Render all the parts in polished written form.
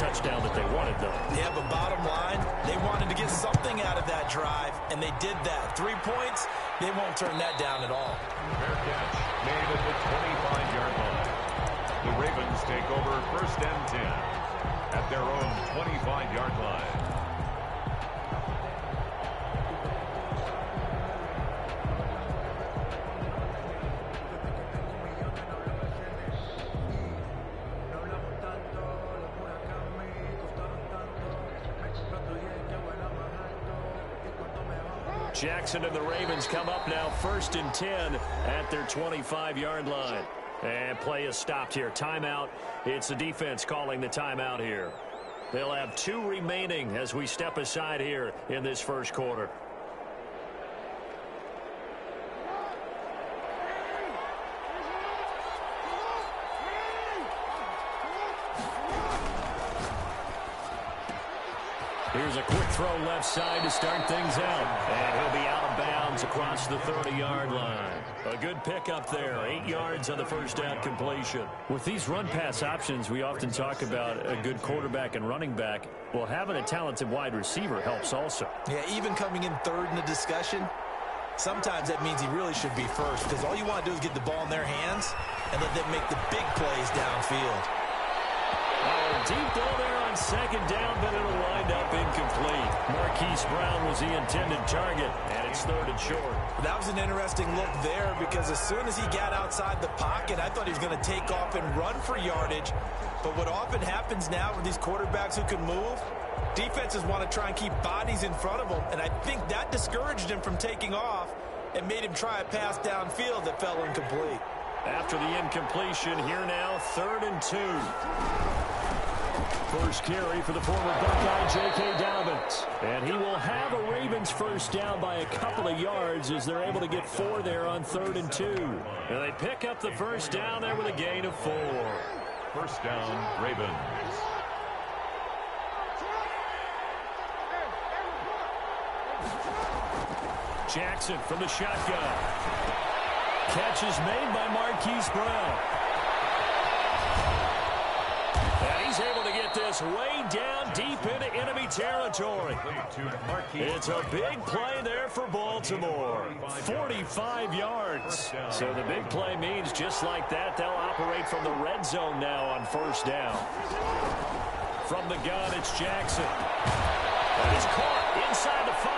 touchdown that they wanted, though. Yeah, but bottom line, they wanted to get something out of that drive, and they did that. 3 points, they won't turn that down at all. Fair catch made at the 25-yard line. The Ravens take over 1st and 10 at their own 25-yard line. Jackson and the Ravens come up now 1st and 10 at their 25-yard line. And play is stopped here. Timeout. It's the defense calling the timeout here. They'll have 2 remaining as we step aside here in this first quarter. Here's a quick throw left side to start things out. And he'll be out of bounds across the 30-yard line. A good pickup there. 8 yards on the first down completion. With these run-pass options, we often talk about a good quarterback and running back. Well, having a talented wide receiver helps also. Yeah, even coming in third in the discussion, sometimes that means he really should be first, because all you want to do is get the ball in their hands and let them make the big plays downfield. Oh, deep ball there on second down, but it'll wind up incomplete. Marquise Brown was the intended target, and it's 3rd and short. That was an interesting look there, because as soon as he got outside the pocket, I thought he was going to take off and run for yardage. But what often happens now with these quarterbacks who can move, defenses want to try and keep bodies in front of them, and I think that discouraged him from taking off and made him try a pass downfield that fell incomplete. After the incompletion, here now, 3rd and 2. First carry for the former Buckeye, J.K. Dobbins. And he will have a Ravens first down by a couple of yards as they're able to get 4 there on 3rd and 2. And they pick up the first down there with a gain of 4. First down, Ravens. Jackson from the shotgun. Catch is made by Marquise Brown. And he's able to get this way down deep into enemy territory. It's a big play there for Baltimore. 45 yards. So the big play means just like that, they'll operate from the red zone now on first down. From the gun, it's Jackson. And he's caught inside the 5.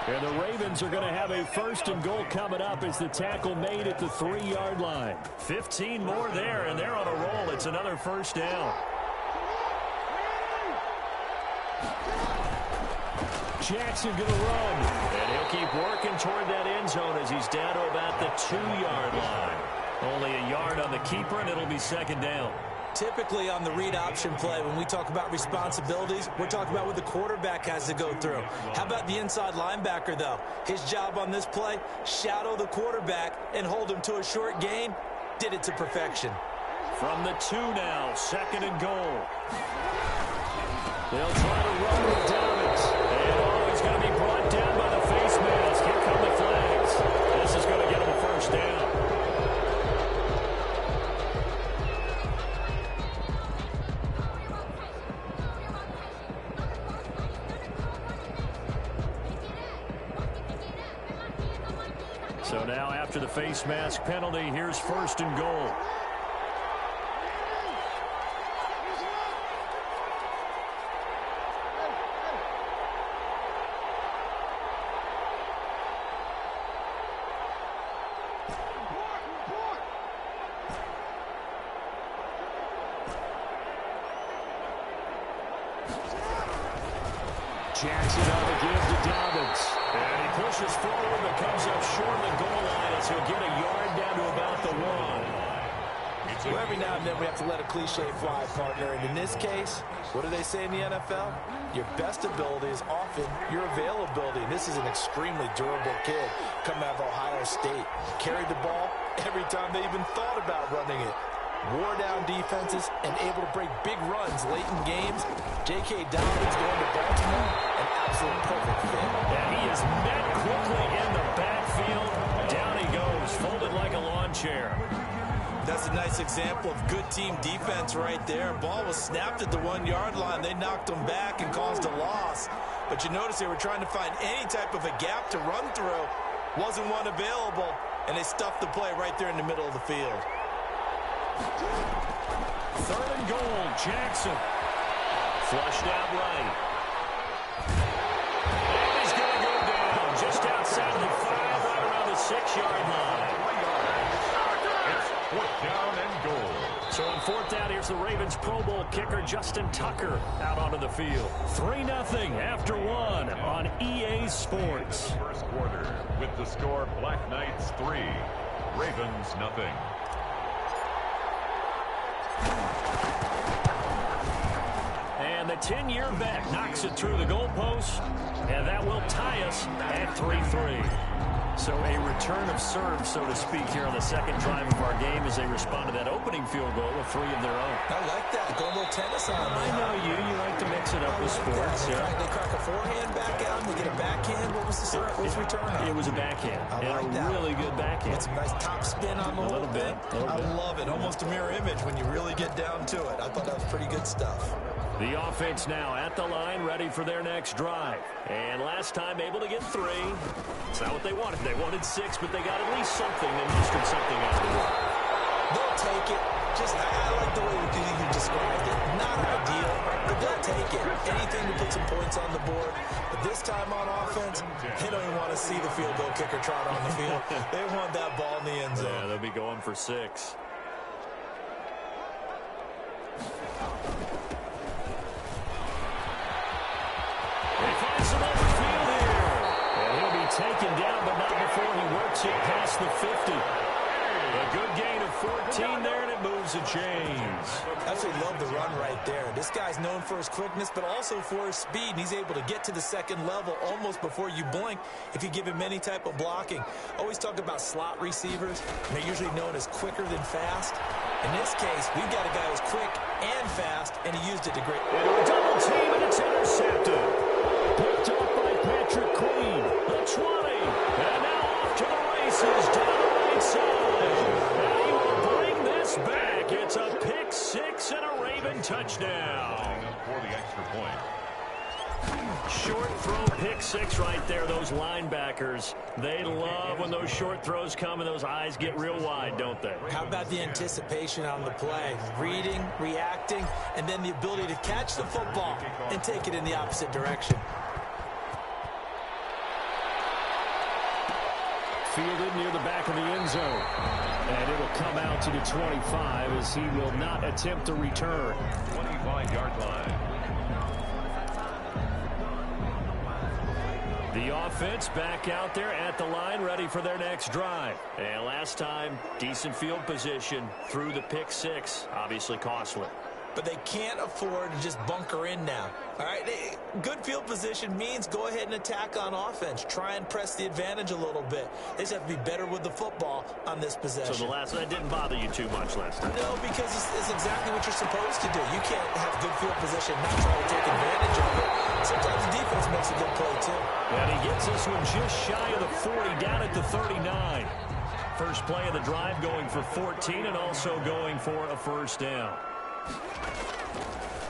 And the Ravens are going to have a 1st and goal coming up as the tackle made at the 3-yard line. 15 more there, and they're on a roll. It's another first down. Jackson going to run. And he'll keep working toward that end zone as he's down to about the 2-yard line. Only a yard on the keeper, and it'll be 2nd down. Typically on the read option play, when we talk about responsibilities, we're talking about what the quarterback has to go through. How about the inside linebacker, though? His job on this play, shadow the quarterback and hold him to a short gain. Did it to perfection. From the 2 now, 2nd and goal. They'll try to run with Dobbins. And he's going to be brought down by the face mask. Here come the flags. This is going to get him a first down. So now after the face mask penalty, here's 1st and goal. Jackson on the give to Dobbins. And he pushes forward but comes up short of the goal line as he'll get a yard down to about the 1. Well, every now and then we have to let a cliche fly, partner. And in this case, what do they say in the NFL? Your best ability is often your availability. And this is an extremely durable kid coming out of Ohio State. Carried the ball every time they even thought about running it. Wore down defenses and able to break big runs late in games. J.K. Dobbins going to Baltimore, an absolute perfect fit. And he is met quickly in the backfield. Down he goes, folded like a lawn chair. That's a nice example of good team defense right there. Ball was snapped at the 1-yard line. They knocked them back and caused a loss. But you notice they were trying to find any type of a gap to run through. Wasn't one available, and they stuffed the play right there in the middle of the field. 3rd and goal, Jackson. Flushed out right. And he's going to go down just outside the 5, right around the 6-yard line. It's 4th down and goal. So on 4th down, here's the Ravens Pro Bowl kicker Justin Tucker out onto the field. 3-0 after 1 on EA Sports. First quarter with the score Black Knights 3, Ravens nothing. And the 10-year vet knocks it through the goalpost, and that will tie us at 3-3. So a return of serve, so to speak, here on the second drive of our game as they respond to that opening field goal with 3 of their own. I like that. Go a little tennis on me. I know you. You like to mix it up with sports. They crack a forehand back out, and they get a backhand. What was the serve? What was return on? It was a backhand. A really good backhand. With some nice top spin on the whole thing. I love it. Almost a mirror image when you really get down to it. I thought that was pretty good stuff. The offense now at the line, ready for their next drive. And last time able to get 3. It's not what they wanted. They wanted 6, but they got at least something. They mustered something out of it. They'll take it. I like the way you described it. Not ideal, but they'll take it. Anything to put some points on the board. But this time on offense, they don't even want to see the field goal kicker trot on the field. They want that ball in the end zone. Yeah, they'll be going for 6. He finds some open field here. And he'll be taken down, but not before he works it past the 50. A good gain of 14 there, and it moves the chains. Absolutely love the run right there. This guy's known for his quickness, but also for his speed. And he's able to get to the second level almost before you blink if you give him any type of blocking. Always talk about slot receivers, and they're usually known as quicker than fast. In this case, we've got a guy who's quick and fast, and he used it to great. Into a double team, and it's intercepted. Picked up by Patrick Queen. The 20. And now off to the races down the right side. And he will bring this back. It's a pick 6 and a Raven touchdown. For the extra point. Short throw, pick 6 right there. Those linebackers, they love when those short throws come and those eyes get real wide, don't they? How about the anticipation on the play? Reading, reacting, and then the ability to catch the football and take it in the opposite direction. Fielded near the back of the end zone. And it'll come out to the 25 as he will not attempt to return. 25-yard line. The offense back out there at the line, ready for their next drive. And last time, decent field position through the pick 6. Obviously costly. But they can't afford to just bunker in now. All right, good field position means go ahead and attack on offense. Try and press the advantage a little bit. They just have to be better with the football on this possession. So that didn't bother you too much last time? No, because it's exactly what you're supposed to do. You can't have good field position and not try to take advantage of it. Sometimes the defense makes a good play, too. And he gets this one just shy of the 40, down at the 39. First play of the drive going for 14 and also going for a first down.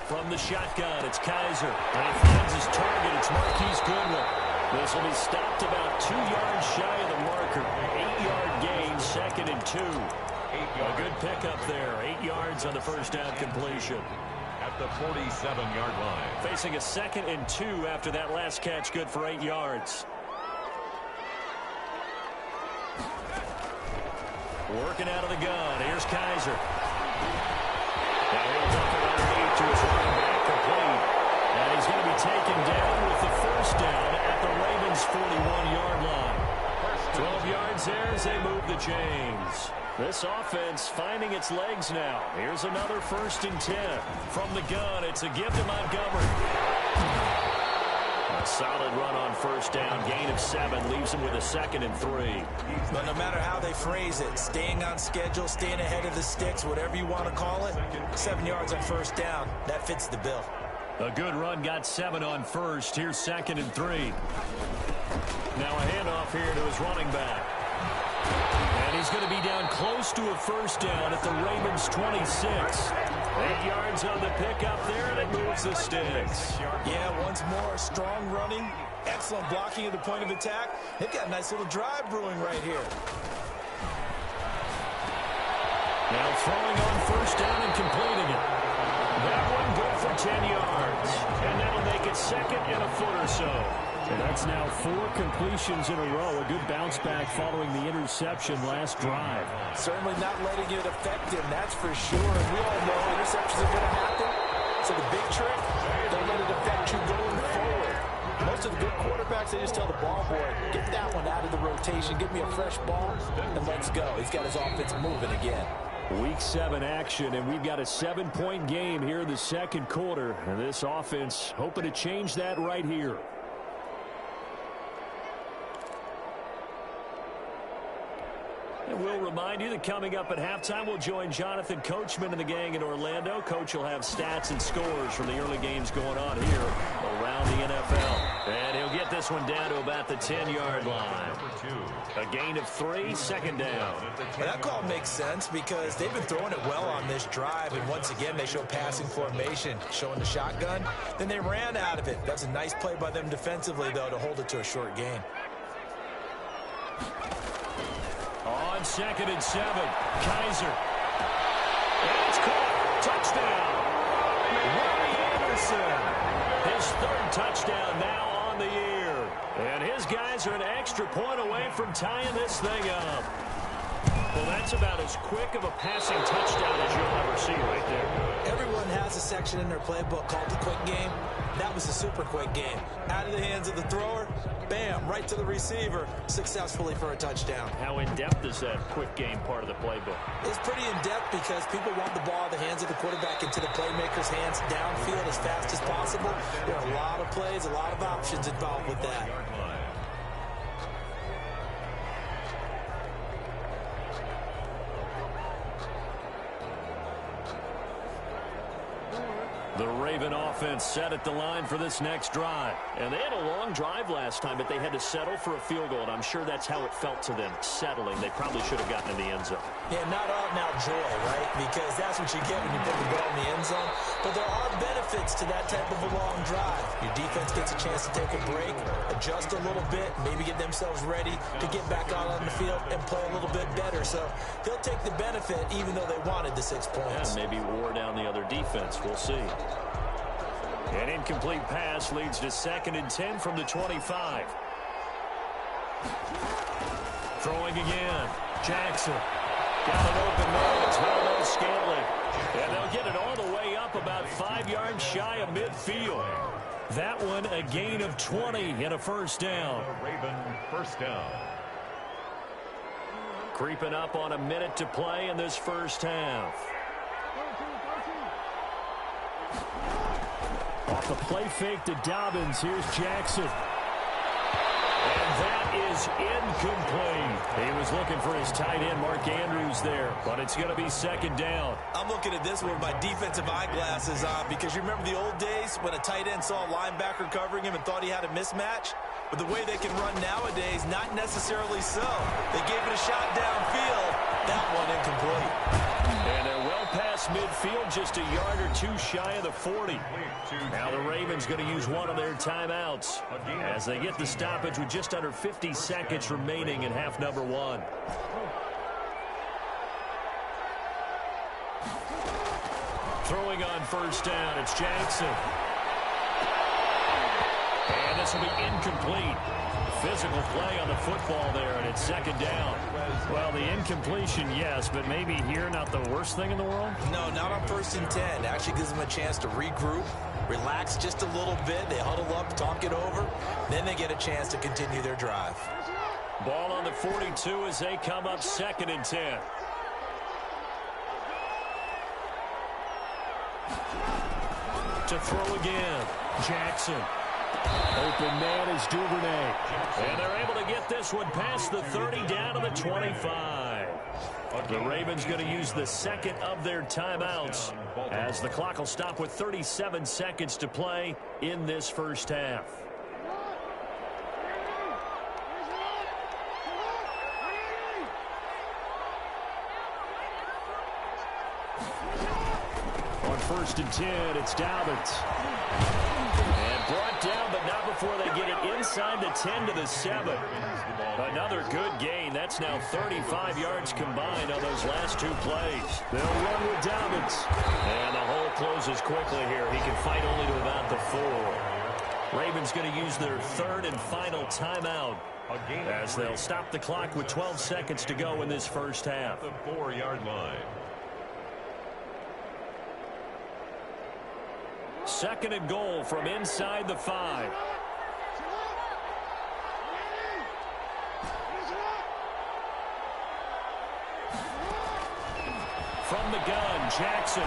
From the shotgun, it's Kaiser. And he finds his target. It's Marquise Goodwin. This will be stopped about 2 yards shy of the marker. 8-yard gain, 2nd and 2. A good pickup there. 8 yards on the first down completion. At the 47-yard line. Facing a 2nd and 2 after that last catch, good for 8 yards. Working out of the gun. Here's Kaiser. Now he'll dump it underneath to his running back, complete. And he's going to be taken down with the first down at the Ravens' 41-yard line. 12 yards there as they move the chains. This offense finding its legs now. Here's another 1st and 10. From the gun, it's a give to Montgomery. A solid run on first down. Gain of 7 leaves him with a 2nd and 3. But no matter how they phrase it, staying on schedule, staying ahead of the sticks, whatever you want to call it, 7 yards on first down, that fits the bill. A good run, got 7 on first. Here's 2nd and 3. Now a handoff here to his running back. And he's going to be down close to a first down at the Ravens' 26. 8 yards on the pickup there, and it moves the sticks. Yeah, once more, strong running, excellent blocking at the point of attack. They've got a nice little drive brewing right here. Now throwing on first down and completing it. That one good for 10 yards. And that'll make it second and a foot or so. And that's now 4 completions in a row. A good bounce back following the interception last drive. Certainly not letting it affect him, that's for sure. And we all know interceptions are going to happen. So the big trick, don't let it affect you going forward. Most of the good quarterbacks, they just tell the ball boy, get that one out of the rotation, give me a fresh ball, and let's go. He's got his offense moving again. Week 7 action, and we've got a 7-point game here in the second quarter. And this offense hoping to change that right here. And we'll remind you that coming up at halftime, we'll join Jonathan Coachman and the gang in Orlando. Coach will have stats and scores from the early games going on here around the NFL. And he'll get this one down to about the 10-yard line. A gain of 3, second down. Well, that call makes sense because they've been throwing it well on this drive. And once again, they show passing formation, showing the shotgun. Then they ran out of it. That's a nice play by them defensively, though, to hold it to a short gain. On 2nd and 7, Kaiser. And it's caught. Touchdown. Robbie Anderson. His 3rd touchdown now on the year. And his guys are an extra point away from tying this thing up. Well, that's about as quick of a passing touchdown as you'll ever see right there. Everyone has a section in their playbook called the quick game. That was a super quick game. Out of the hands of the thrower, bam, right to the receiver, successfully for a touchdown. How in-depth is that quick game part of the playbook? It's pretty in-depth because people want the ball in the hands of the quarterback into the playmaker's hands downfield as fast as possible. There are a lot of plays, a lot of options involved with that. The Raven offense set at the line for this next drive. And they had a long drive last time, but they had to settle for a field goal. And I'm sure that's how it felt to them, settling. They probably should have gotten in the end zone. Yeah, not out and out joy, right? Because that's what you get when you put the ball in the end zone. But there are benefits to that type of a long drive. Your defense gets a chance to take a break, adjust a little bit, maybe get themselves ready to get back out on the field and play a little bit better. So he'll take the benefit even though they wanted the 6 points. Yeah, maybe wore down the other defense. We'll see. An incomplete pass leads to 2nd and 10 from the 25. Throwing again. Jackson. Got an open man. It's Valdez Scantling. And they'll get it all the way up about 5 yards shy of midfield. That one a gain of 20 and a first down. Raven first down. Creeping up on a minute to play in this first half. Off the play fake to Dobbins. Here's Jackson. And that is incomplete. He was looking for his tight end, Mark Andrews, there. But it's going to be 2nd down. I'm looking at this one with my defensive eyeglasses on because you remember the old days when a tight end saw a linebacker covering him and thought he had a mismatch? But the way they can run nowadays, not necessarily so. They gave it a shot downfield. That one incomplete. And they're well past midfield, just a yard or 2 shy of the 40. Now the Ravens going to use one of their timeouts as they get the stoppage with just under 50 seconds remaining in half number 1. Throwing on first down, it's Jackson. And this will be incomplete. Physical play on the football there, and it's 2nd down. Well, the incompletion, yes, but maybe here not the worst thing in the world? No, not on 1st and 10. Actually gives them a chance to regroup, relax just a little bit. They huddle up, talk it over. Then they get a chance to continue their drive. Ball on the 42 as they come up 2nd and 10. To throw again, Jackson. Open man is Duvernay. And they're able to get this one past the 30 down to the 25. The Ravens going to use the 2nd of their timeouts as the clock will stop with 37 seconds to play in this first half. 1st and 10. It's Dobbins. And brought down, but not before they get it inside the 10 to the 7. Another good gain. That's now 35 yards combined on those last 2 plays. They'll run with Dobbins. And the hole closes quickly here. He can fight only to about the 4. Ravens going to use their 3rd and final timeout as they'll stop the clock with 12 seconds to go in this first half. The 4-yard line. 2nd and goal from inside the 5. From the gun, Jackson.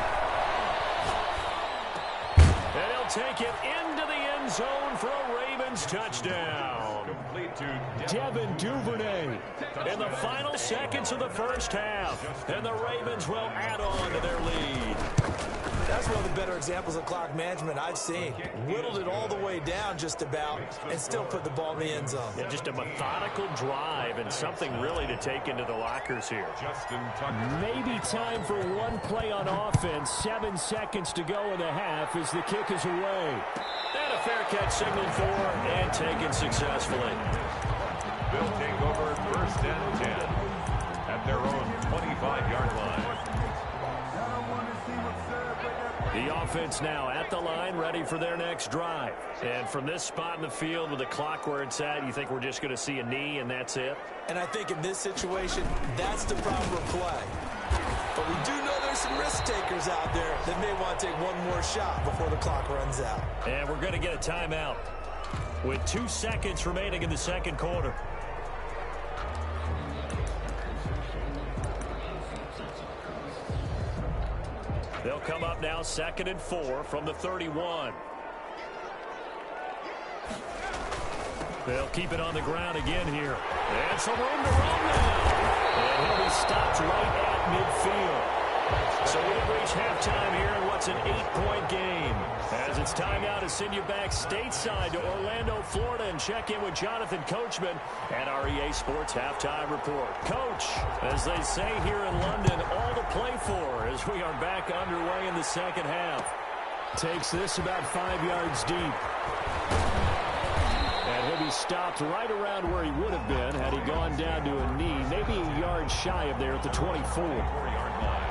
And he'll take it into the end zone for a Ravens touchdown. Complete to Devin Duvernay in the final seconds of the first half. And the Ravens will add on to their lead. That's one of the better examples of clock management I've seen. Whittled it all the way down just about and still put the ball in the end zone. Yeah, just a methodical drive and something really to take into the lockers here. Maybe time for one play on offense. 7 seconds to go in the half as the kick is away. And a fair catch signaled for and taken successfully. They'll take over 1st and 10 at their own 25-yard line. The offense now at the line, ready for their next drive. And from this spot in the field with the clock where it's at, you think we're just going to see a knee and that's it? And I think in this situation, that's the proper play. But we do know there's some risk takers out there that may want to take one more shot before the clock runs out. And we're going to get a timeout with 2 seconds remaining in the second quarter. They'll come up now 2nd and 4 from the 31. They'll keep it on the ground again here. And some room to run now. And he'll be stopped right at midfield. So we'll reach halftime here in what's an 8-point game. As it's time now to send you back stateside to Orlando, Florida, and check in with Jonathan Coachman at our EA Sports Halftime Report. Coach, as they say here in London, all to play for as we are back underway in the second half. Takes this about 5 yards deep. And he'll be stopped right around where he would have been had he gone down to a knee, maybe a yard shy of there at the 24. 4-yard line.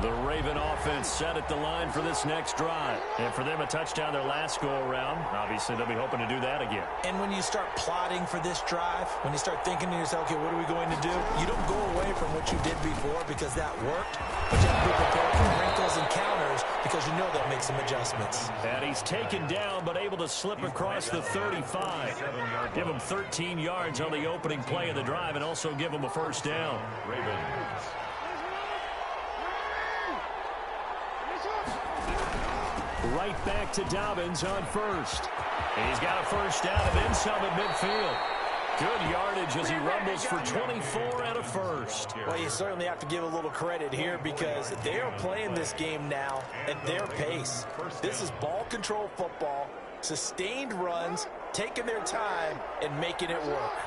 The Raven offense set at the line for this next drive. And for them, a touchdown their last go-around. Obviously, they'll be hoping to do that again. And when you start plotting for this drive, when you start thinking to yourself, okay, what are we going to do? You don't go away from what you did before because that worked. But you have to be prepared for wrinkles and counters because you know they'll make some adjustments. And he's taken down but able to slip across the 35. Give him 13 yards on the opening play of the drive and also give him a first down. Ravens. Right back to Dobbins on first. And he's got a first down and then some at midfield. Good yardage as he rumbles for 24 and a first. Well, you certainly have to give a little credit here because they are playing this game now at their pace. This is ball control football, sustained runs, taking their time, and making it work.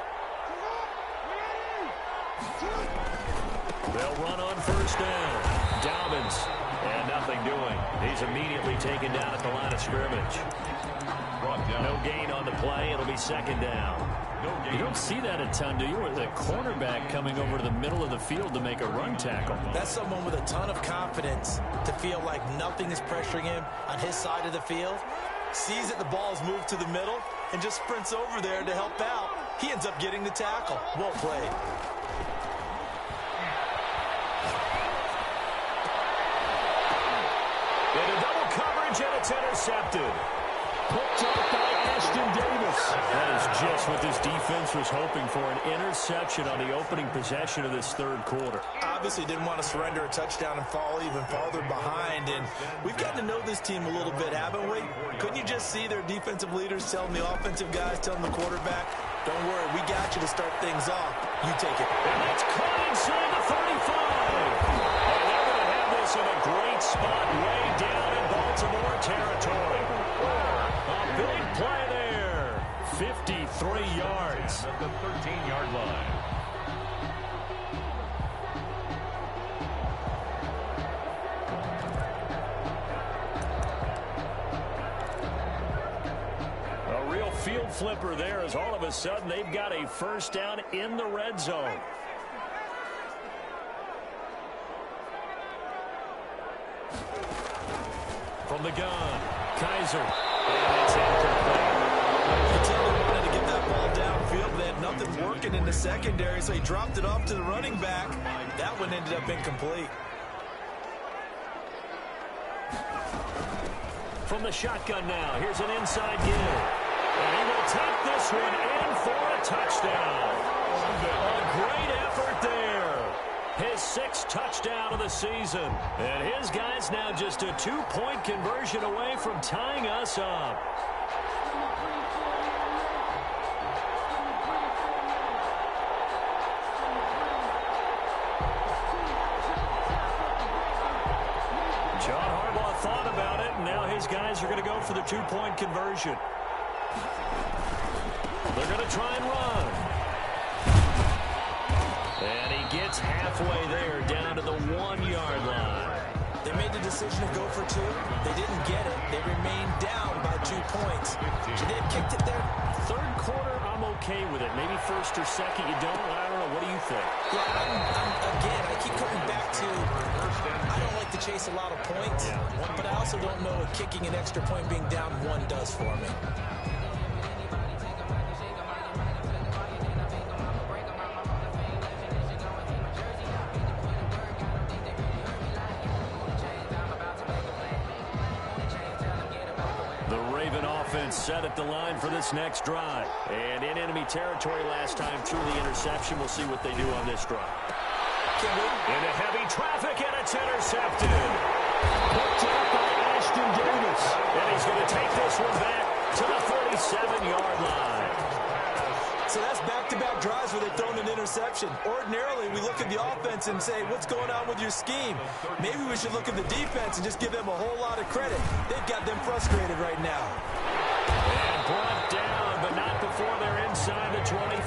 They'll run on first down. Dobbins. And nothing doing. He's immediately taken down at the line of scrimmage. No gain on the play. It'll be second down. You don't see that a ton, do you? With a cornerback coming over to the middle of the field to make a run tackle. That's someone with a ton of confidence to feel like nothing is pressuring him on his side of the field. Sees that the ball is moved to the middle and just sprints over there to help out. He ends up getting the tackle. Well played. Into double coverage, and it's intercepted. Picked up by Ashton Davis. That is just what this defense was hoping for, an interception on the opening possession of this third quarter. Obviously didn't want to surrender a touchdown and fall even farther behind. And we've gotten to know this team a little bit, haven't we? Couldn't you just see their defensive leaders telling the offensive guys, telling the quarterback, don't worry, we got you to start things off. You take it. And that's caught inside the 35. And they're going to have this in a great spot way down in Baltimore territory. A big play there. 53 yards. At the 13-yard line. coin flipper there as all of a sudden they've got a first down in the red zone. From the gun, Kaiser. And it's incomplete. You tell him he wanted to get that ball downfield. They had nothing working in the secondary, so he dropped it off to the running back. That one ended up incomplete. From the shotgun now, here's an inside give. And he will take this one in for a touchdown. A great effort there. His 6th touchdown of the season. And his guy's now just a 2-point conversion away from tying us up. John Harbaugh thought about it, and now his guys are going to go for the 2-point conversion. They're going to try and run. And he gets halfway there, down to the 1-yard line. They made the decision to go for 2. They didn't get it. They remained down by 2 points. Should they have kicked it there? Third quarter, I'm okay with it. Maybe first or second, you don't. I don't know. What do you think? Yeah, again, I keep coming back to I don't like to chase a lot of points, but I also don't know what kicking an extra point being down 1 does for me. Set at the line for this next drive. And in enemy territory last time through the interception. We'll see what they do on this drive. Into heavy traffic, and it's intercepted. Picked up by Ashton Davis. And he's going to take this one back to the 37-yard line. So that's back-to-back drives where they've thrown an interception. Ordinarily, we look at the offense and say, what's going on with your scheme? Maybe we should look at the defense and just give them a whole lot of credit. They've got them frustrated right now. And brought down, but not before they're inside the 25.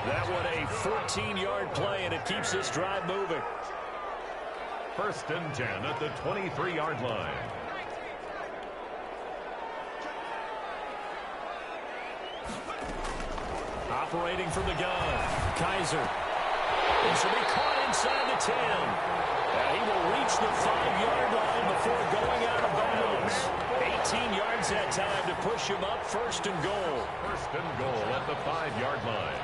That one a 14-yard play, and it keeps this drive moving. 1st and 10 at the 23-yard line. Operating from the gun, Kaiser. This will be caught inside the 10. And he will reach the 5-yard line before going out of bounds. 18 yards that time to push him up. 1st and goal. 1st and goal at the 5-yard line.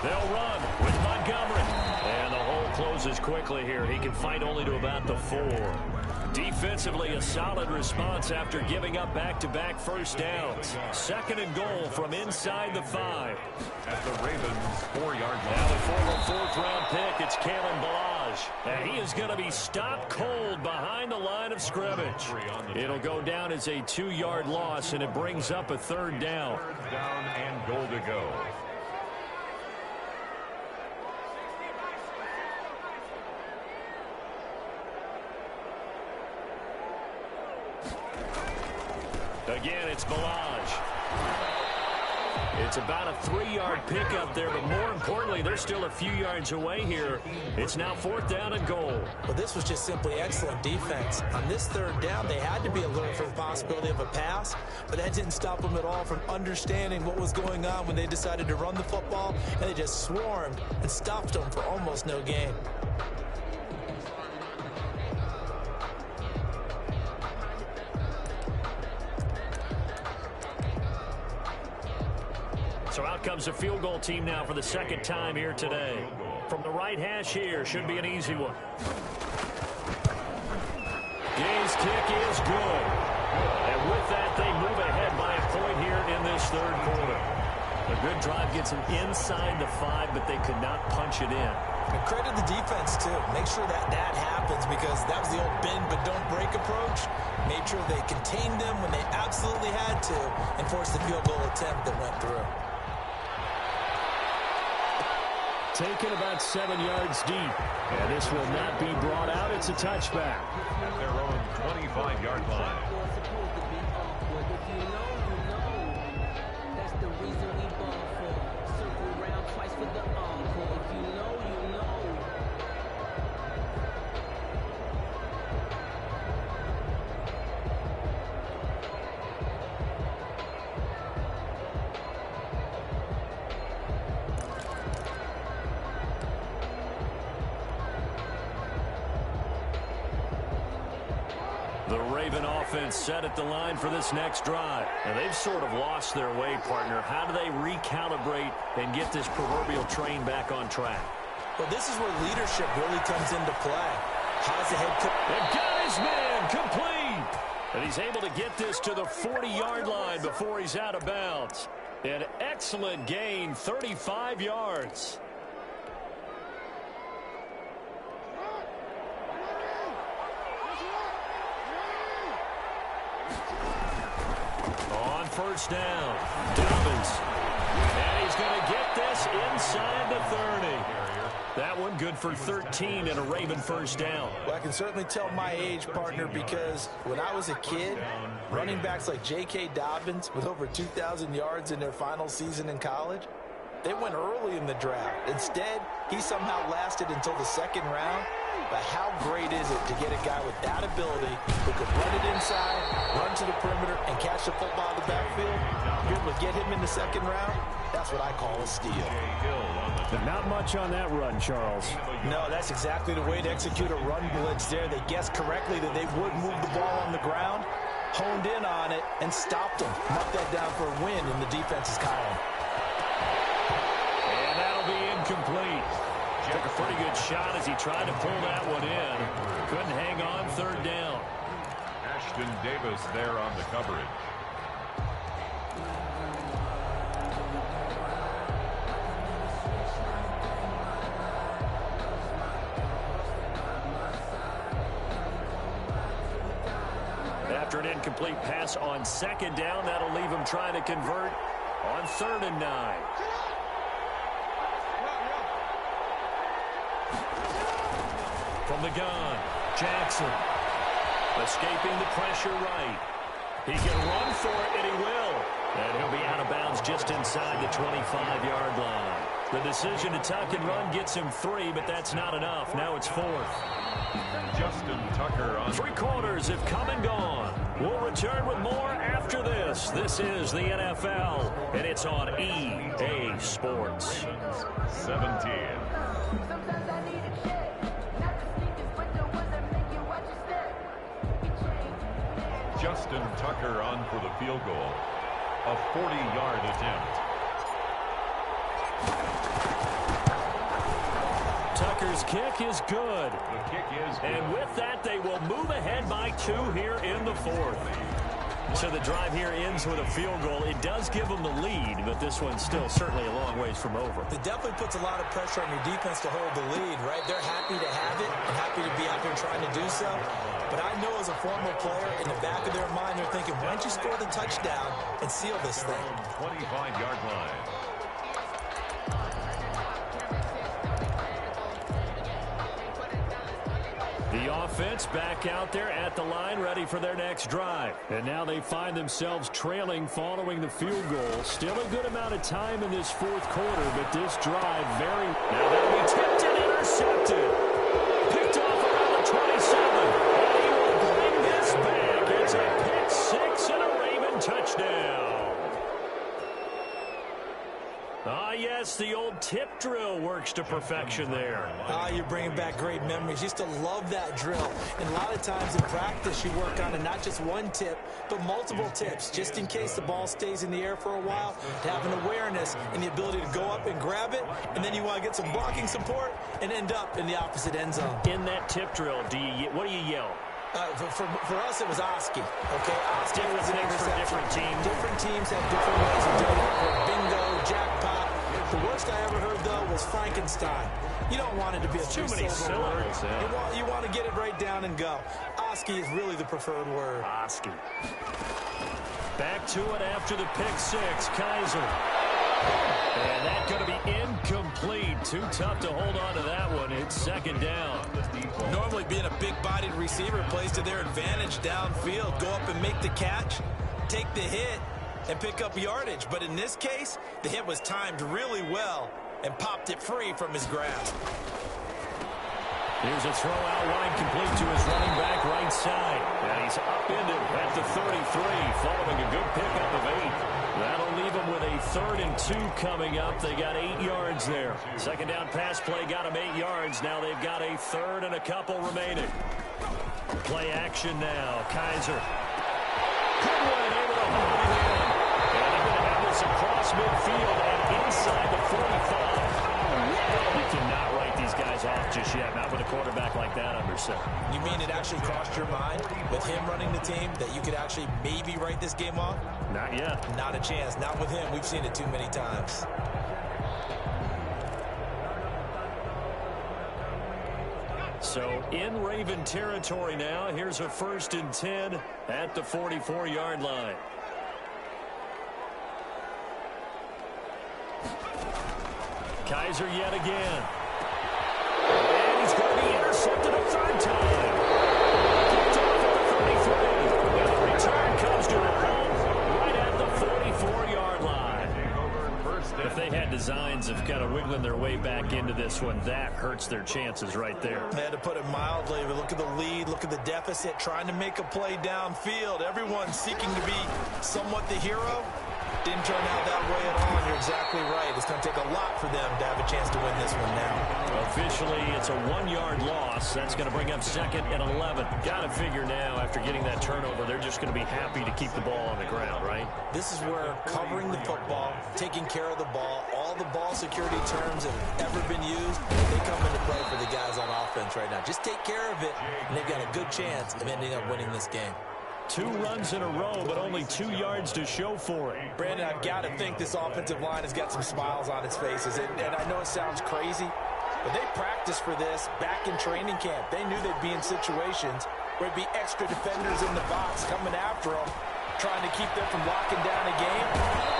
They'll run with Montgomery. And the hole closes quickly here. He can fight only to about the 4. Defensively, a solid response after giving up back-to-back first downs. 2nd and goal from inside the 5. At the Ravens' 4-yard line. Now the former 4th-round pick, it's Kalen Ballage. And he is going to be stopped cold behind the line of scrimmage. It'll go down as a 2-yard loss, and it brings up a 3rd down. 3rd down and goal to go. Again, it's Ballage. It's about a 3-yard pickup there, but more importantly, they're still a few yards away here. It's now 4th down and goal. Well, this was just simply excellent defense. On this 3rd down, they had to be alert for the possibility of a pass, but that didn't stop them at all from understanding what was going on when they decided to run the football, and they just swarmed and stopped them for almost no gain. So out comes the field goal team now for the 2nd time here today. From the right hash here, should be an easy one. Gay's kick is good. And with that, they move ahead by a point here in this 3rd quarter. A good drive gets them inside the 5, but they could not punch it in. And credit the defense, too. Make sure that happens, because that was the old bend but don't break approach. Made sure they contained them when they absolutely had to and forced the field goal attempt that went through. Taken about 7 yards deep. And this will not be brought out. It's a touchback. At their own 25-yard line. The Raven offense set at the line for this next drive. And they've sort of lost their way, partner. How do they recalibrate and get this proverbial train back on track? Well, this is where leadership really comes into play. How's the head coach? And guy's man complete. And he's able to get this to the 40-yard line before he's out of bounds. An excellent gain, 35 yards. On first down, Dobbins. And he's going to get this inside the 30. That one good for 13 and a Raven first down. Well, I can certainly tell my age, partner, because when I was a kid, running backs like J.K. Dobbins with over 2,000 yards in their final season in college, they went early in the draft. Instead, he somehow lasted until the second round. But how great is it to get a guy with that ability who could run it inside, run to the perimeter, and catch the football in the backfield? You're able to get him in the second round? That's what I call a steal. But not much on that run, Charles. No, that's exactly the way to execute a run blitz there. They guessed correctly that they would move the ball on the ground, honed in on it, and stopped them. Mark that down for a win in the defense's column. And that'll be incomplete. Took a pretty good shot as he tried to pull that one in. Couldn't hang on third down. Ashton Davis there on the coverage. After an incomplete pass on second down, that'll leave him trying to convert on 3rd and 9. From the gun, Jackson. Escaping the pressure right. He can run for it, and he will. And he'll be out of bounds just inside the 25-yard line. The decision to tuck and run gets him 3, but that's not enough. Now it's 4th. Justin Tucker on 3 quarters have come and gone. We'll return with more after this. This is the NFL, and it's on EA Sports. 17. Justin Tucker on for the field goal. A 40-yard attempt. Tucker's kick is good. The kick is good. And with that, they will move ahead by 2 here in the 4th. So the drive here ends with a field goal. It does give them the lead, but this one's still certainly a long ways from over. It definitely puts a lot of pressure on your defense to hold the lead, right? They're happy to have it and happy to be out there trying to do so. But I know as a former player, in the back of their mind, they're thinking, why don't you score the touchdown and seal this thing? 25-yard line. The offense back out there at the line, ready for their next drive. And now they find themselves trailing following the field goal. Still a good amount of time in this 4th quarter, but this drive very... Now that'll be tipped and intercepted. Picked off around the 27. And he will bring this back. It's a pick 6 and a Raven touchdown. Ah, yes, the old tip drill works to perfection there. Ah, you're bringing back great memories. Used to love that drill. And a lot of times in practice, you work on it, not just one tip, but multiple tips, just in case the ball stays in the air for a while, to have an awareness and the ability to go up and grab it, and then you want to get some blocking support and end up in the opposite end zone. In that tip drill, what do you yell? For us, it was Oski. Okay, Oski Different was an things for interception. different teams. Different teams have different ways of doing it. For bingo, jackpot. The worst I ever heard, though, was Frankenstein. You don't want it to be a Too many syllables. Yeah. You want to get it right down and go. Oski is really the preferred word. Oski. Back to it after the pick 6. Kaiser. And that's going to be incomplete. Too tough to hold on to that one. It's 2nd down. Normally being a big-bodied receiver plays to their advantage downfield. Go up and make the catch, take the hit, and pick up yardage. But in this case, the hit was timed really well and popped it free from his grasp. Here's a throw out wide, complete to his running back right side. And he's upended at the 33, following a good pickup of 8. That'll leave them with a 3rd and 2 coming up. They got 8 yards there. 2nd down pass play got them 8 yards. Now they've got a 3rd and a couple remaining. Play action now. Kaiser. Good one, able to hold it in. And they're going to have this across midfield and inside the 45. You cannot write these guys off just yet, not with a quarterback like that under center. You mean it actually crossed your mind with him running the team that you could actually maybe write this game off? Not yet. Not a chance. Not with him. We've seen it too many times. So in Raven territory now. Here's a 1st and 10 at the 44-yard line. Kaiser yet again. And he's going to be intercepted a 3rd time. Kicked off at the 33. And the return comes to a home right at the 44-yard line. If they had designs of kind of wiggling their way back into this one, that hurts their chances right there. They had to put it mildly, but look at the lead, look at the deficit, trying to make a play downfield. Everyone seeking to be somewhat the hero. Didn't turn out that way at all, and you're exactly right. It's going to take a lot for them to have a chance to win this one now. Officially, it's a 1-yard loss. That's going to bring up 2nd and 11. Got to figure now, after getting that turnover, they're just going to be happy to keep the ball on the ground, right? This is where covering the football, taking care of the ball, all the ball security terms that have ever been used, they come into play for the guys on offense right now. Just take care of it, and they've got a good chance of ending up winning this game. 2 runs in a row, but only 2 yards to show for it. Brandon, I've got to think this offensive line has got some smiles on its faces. And I know it sounds crazy, but they practiced for this back in training camp. They knew they'd be in situations where there'd be extra defenders in the box coming after them, trying to keep them from locking down a game.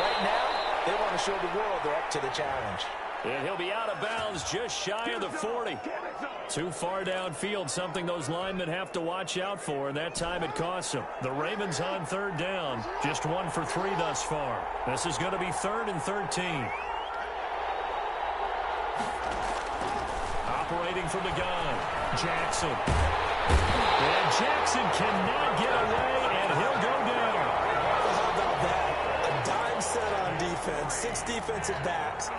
Right now, they want to show the world they're up to the challenge. And he'll be out of bounds just shy of the 40. Too far downfield, something those linemen have to watch out for, and that time it costs them. The Ravens on 3rd down, just 1 for 3 thus far. This is going to be 3rd and 13. Operating from the gun, Jackson. And Jackson cannot get away, and he'll go down. How about that? A dime set on defense, 6 defensive backs.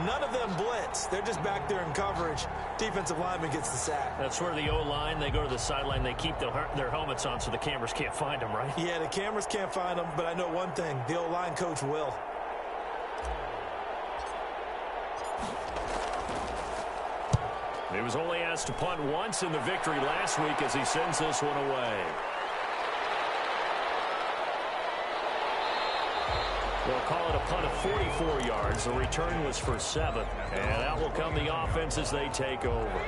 None of them blitz. They're just back there in coverage. Defensive lineman gets the sack. That's where the O-line, they go to the sideline, they keep their helmets on so the cameras can't find them, right? Yeah, the cameras can't find them, but I know one thing. The O-line coach will. He was only asked to punt once in the victory last week as he sends this one away. They'll call it a punt of 44 yards. The return was for 7. And out will come the offense as they take over.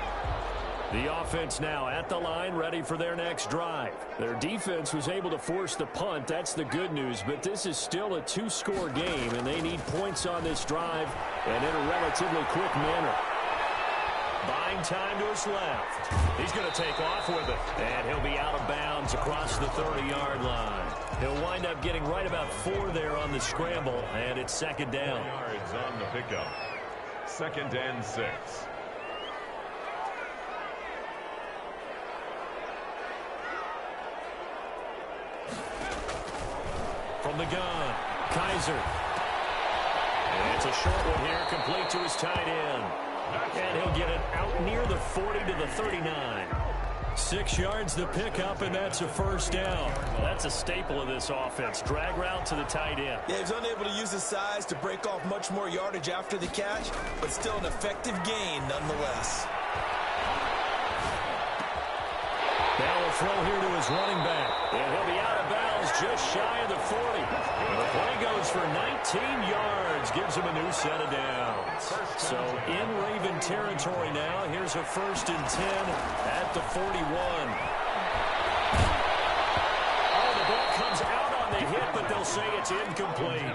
The offense now at the line, ready for their next drive. Their defense was able to force the punt. That's the good news. But this is still a 2-score game, and they need points on this drive and in a relatively quick manner. Buying time to his left. He's going to take off with it. And he'll be out of bounds across the 30-yard line. He'll wind up getting right about 4 there on the scramble, and it's 2nd down. Yards on the pickup. 2nd and 6. From the gun, Kaiser. And it's a short one here, complete to his tight end. And he'll get it out near the 40 to the 39. 6 yards the pickup, and that's a 1st down. That's a staple of this offense. Drag route to the tight end. Yeah, he's unable to use his size to break off much more yardage after the catch, but still an effective gain nonetheless. Now a throw here to his running back. And he'll be out of bounds just shy of the 40. And the play goes for 19 yards. Gives him a new set of downs. So in Raven territory now. Here's a 1st and 10 at the 41. Oh, the ball comes out on the hit, but they'll say it's incomplete.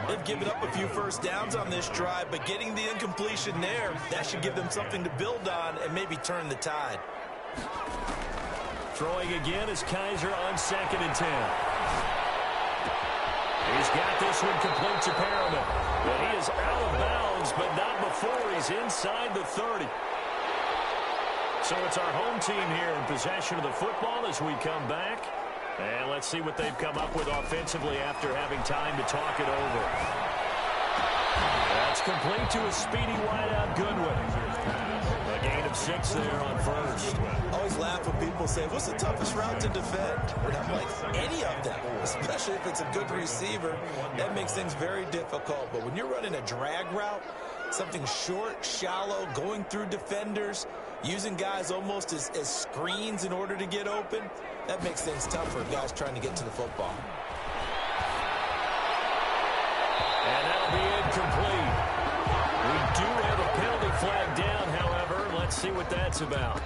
They've given up a few 1st downs on this drive, but getting the incompletion there, that should give them something to build on and maybe turn the tide. Throwing again is Kaiser on 2nd and 10. He's got this one complete to Perriman. But he is out of bounds, but not before he's inside the 30. So it's our home team here in possession of the football as we come back. And let's see what they've come up with offensively after having time to talk it over. That's It's complete to a speedy wideout Goodwin. A gain of 6 there on first. I always laugh when people say, what's the toughest route to defend? And I'm like, any of them, especially if it's a good receiver. That makes things very difficult. But when you're running a drag route, something short, shallow, going through defenders, using guys almost as screens in order to get open, that makes things tough for guys trying to get to the football. And that'll be incomplete. We do have a penalty flag down, however. Let's see what that's about.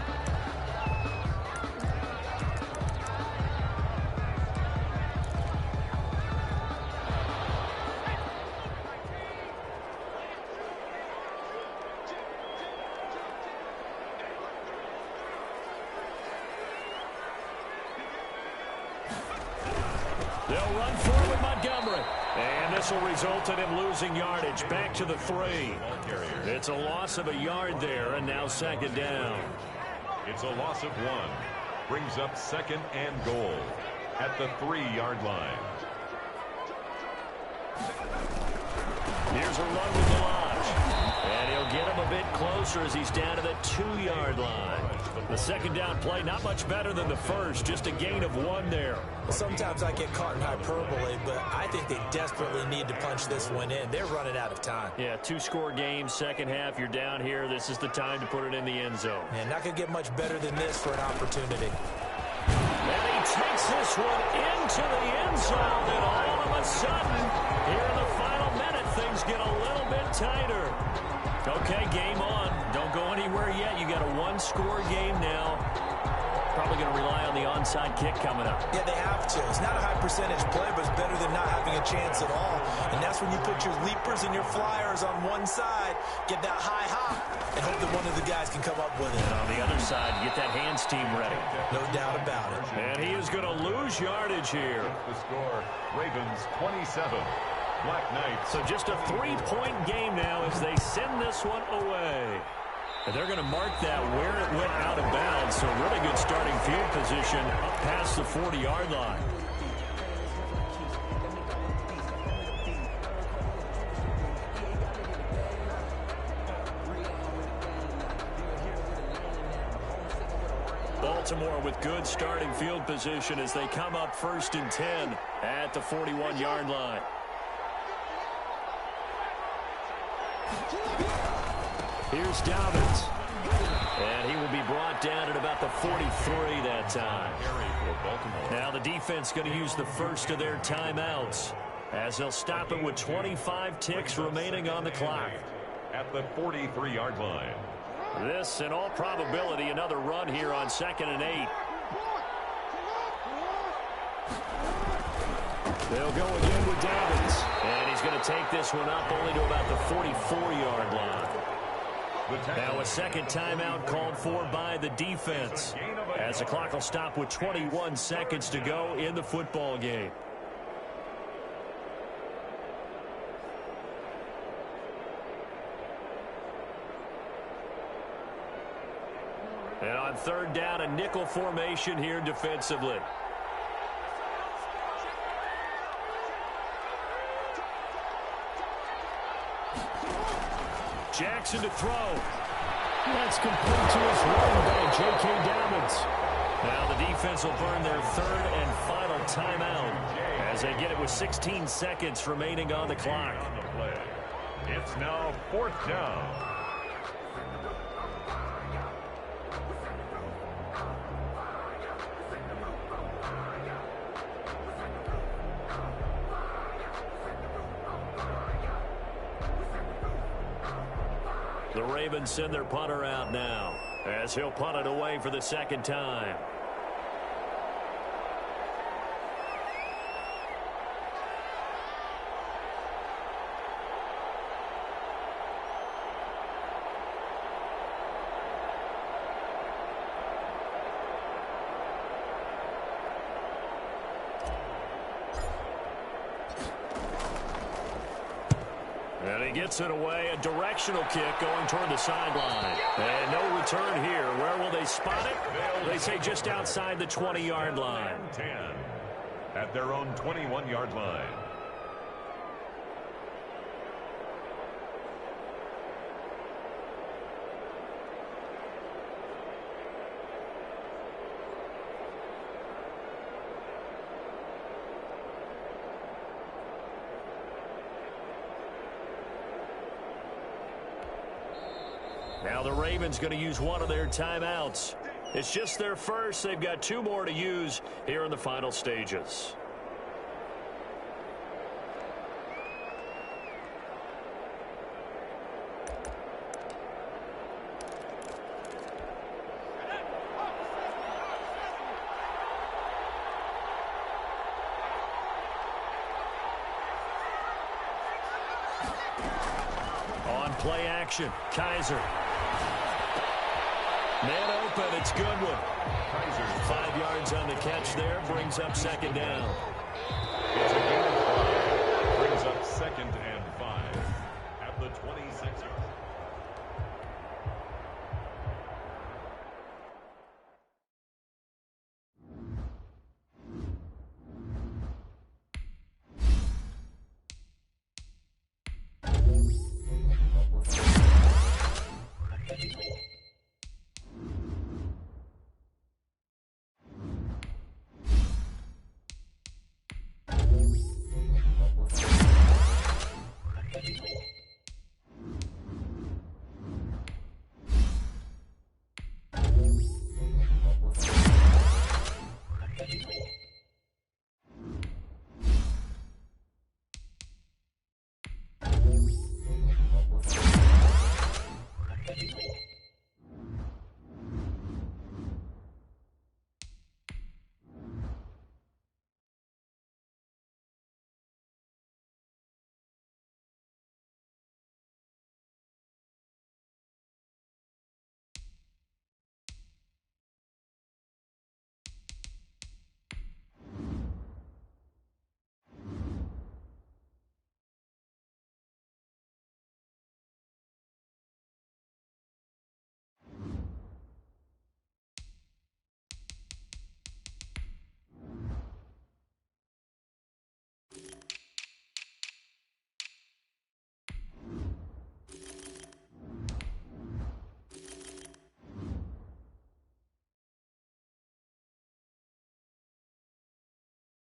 They'll run forward with Montgomery. And this will result in him losing yardage. Back to the 3. It's a loss of a yard there, and now second down. It's a loss of 1. Brings up second and goal at the 3-yard line. Here's a run with Delage. And he'll get him a bit closer as he's down to the 2-yard line. The second down play, not much better than the first. Just a gain of 1 there. Sometimes I get caught in hyperbole, but I think they desperately need to punch this one in. They're running out of time. Yeah, 2-score game, second half, you're down here. This is the time to put it in the end zone. And not going to get much better than this for an opportunity. And he takes this one into the end zone, and all of a sudden, here in the final minute, things get a little bit tighter. Okay, game on. Don't go anywhere yet. You got a 1-score game now. Probably going to rely on the onside kick coming up. Yeah, they have to. It's not a high percentage play, but it's better than not having a chance at all. And that's when you put your leapers and your flyers on one side, get that high hop, and hope that one of the guys can come up with it. And on the other side, get that hands team ready. No doubt about it. And he is going to lose yardage here. The score, Ravens 27. Black Knights. So just a 3-point game now as they send this one away. And they're going to mark that where it went out of bounds. So really good starting field position past the 40-yard line. Baltimore with good starting field position as they come up 1st and 10 at the 41-yard line. Here's Dobbins. And he will be brought down at about the 43 that time. Now the defense going to use the first of their timeouts as they'll stop it with 25 ticks remaining on the clock. At the 43-yard line. This, in all probability, another run here on 2nd and 8. They'll go again with Dobbins. And he's going to take this one up only to about the 44-yard line. Now a second timeout called for by the defense as the clock will stop with 21 seconds to go in the football game. And on 3rd down, a nickel formation here defensively. Jackson to throw. That's complete to his running back, J.K. Dobbins. Now the defense will burn their 3rd and final timeout as they get it with 16 seconds remaining on the clock. It's now 4th down. The Ravens send their punter out now as he'll punt it away for the 2nd time. And he gets it away. A directional kick going toward the sideline. And no return here. Where will they spot it? They say just outside the 20-yard line. 10 at their own 21-yard line. Now the Ravens going to use one of their timeouts. It's just their first. They've got 2 more to use here in the final stages. On play action, Kaiser. Man open, it's Goodwin. 5 yards on the catch there, brings up second down. It's a gain of 5. Brings up 2nd and 5 at the 26-yard line.